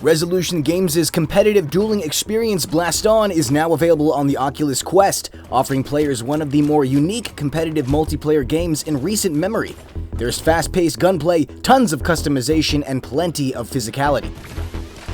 Resolution Games' competitive dueling experience Blaston is now available on the Oculus Quest, offering players one of the more unique competitive multiplayer games in recent memory. There's fast-paced gunplay, tons of customization, and plenty of physicality.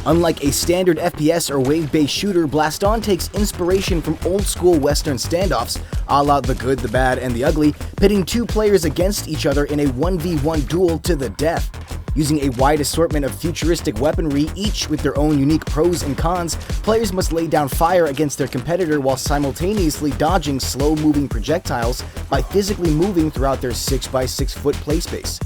Unlike a standard FPS or wave-based shooter, Blaston takes inspiration from old-school Western standoffs, a la The Good, the Bad, and the Ugly, pitting two players against each other in a 1v1 duel to the death. Using a wide assortment of futuristic weaponry, each with their own unique pros and cons, players must lay down fire against their competitor while simultaneously dodging slow-moving projectiles by physically moving throughout their 6x6 foot playspace.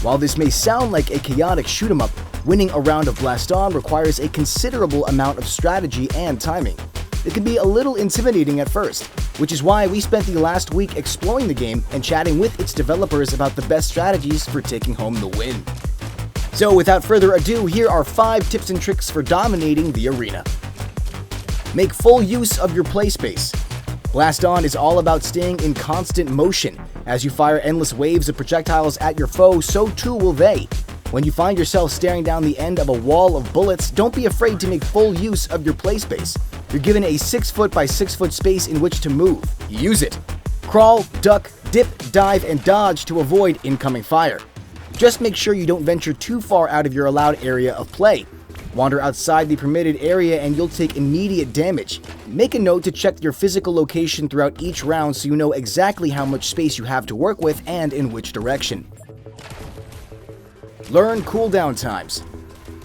While this may sound like a chaotic shoot-'em-up, winning a round of Blaston requires a considerable amount of strategy and timing. It can be a little intimidating at first, which is why we spent the last week exploring the game and chatting with its developers about the best strategies for taking home the win. So without further ado, here are 5 tips and tricks for dominating the arena. Make full use of your playspace. Blaston is all about staying in constant motion. As you fire endless waves of projectiles at your foe, so too will they. When you find yourself staring down the end of a wall of bullets, don't be afraid to make full use of your playspace. You're given a 6 foot by 6 foot space in which to move. Use it. Crawl, duck, dip, dive, and dodge to avoid incoming fire. Just make sure you don't venture too far out of your allowed area of play. Wander outside the permitted area and you'll take immediate damage. Make a note to check your physical location throughout each round so you know exactly how much space you have to work with and in which direction. Learn cooldown times.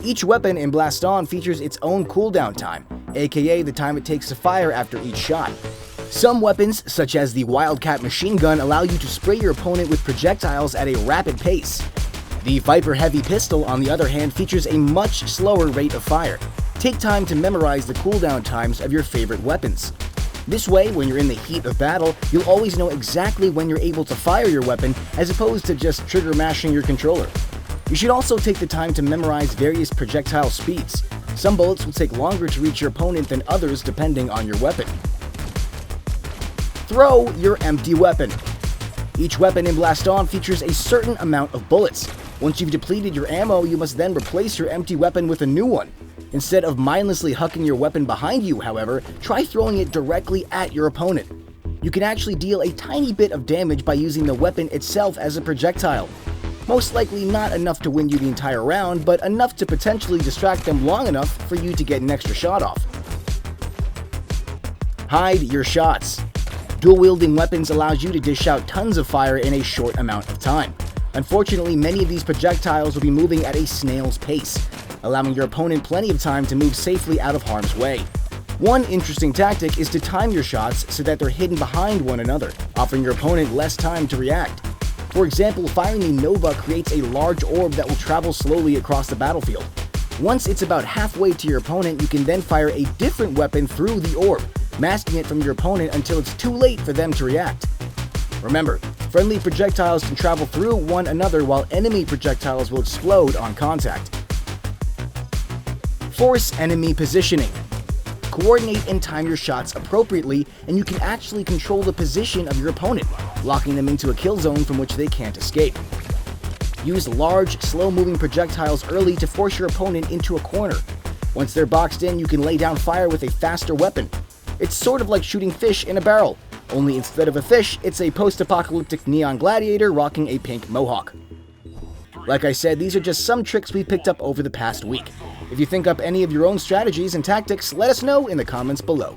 Each weapon in Blaston features its own cooldown time, aka the time it takes to fire after each shot. Some weapons, such as the Wildcat machine gun, allow you to spray your opponent with projectiles at a rapid pace. The Viper Heavy Pistol, on the other hand, features a much slower rate of fire. Take time to memorize the cooldown times of your favorite weapons. This way, when you're in the heat of battle, you'll always know exactly when you're able to fire your weapon, as opposed to just trigger mashing your controller. You should also take the time to memorize various projectile speeds. Some bullets will take longer to reach your opponent than others depending on your weapon. Throw your empty weapon. Each weapon in Blaston features a certain amount of bullets. Once you've depleted your ammo, you must then replace your empty weapon with a new one. Instead of mindlessly hucking your weapon behind you, however, try throwing it directly at your opponent. You can actually deal a tiny bit of damage by using the weapon itself as a projectile. Most likely not enough to win you the entire round, but enough to potentially distract them long enough for you to get an extra shot off. Hide your shots. Dual-wielding weapons allows you to dish out tons of fire in a short amount of time. Unfortunately, many of these projectiles will be moving at a snail's pace, allowing your opponent plenty of time to move safely out of harm's way. One interesting tactic is to time your shots so that they're hidden behind one another, offering your opponent less time to react. For example, firing the Nova creates a large orb that will travel slowly across the battlefield. Once it's about halfway to your opponent, you can then fire a different weapon through the orb, masking it from your opponent until it's too late for them to react. Remember, friendly projectiles can travel through one another while enemy projectiles will explode on contact. Force enemy positioning. Coordinate and time your shots appropriately, and you can actually control the position of your opponent, locking them into a kill zone from which they can't escape. Use large, slow-moving projectiles early to force your opponent into a corner. Once they're boxed in, you can lay down fire with a faster weapon. It's sort of like shooting fish in a barrel, only instead of a fish, it's a post-apocalyptic neon gladiator rocking a pink mohawk. Like I said, these are just some tricks we picked up over the past week. If you think up any of your own strategies and tactics, let us know in the comments below.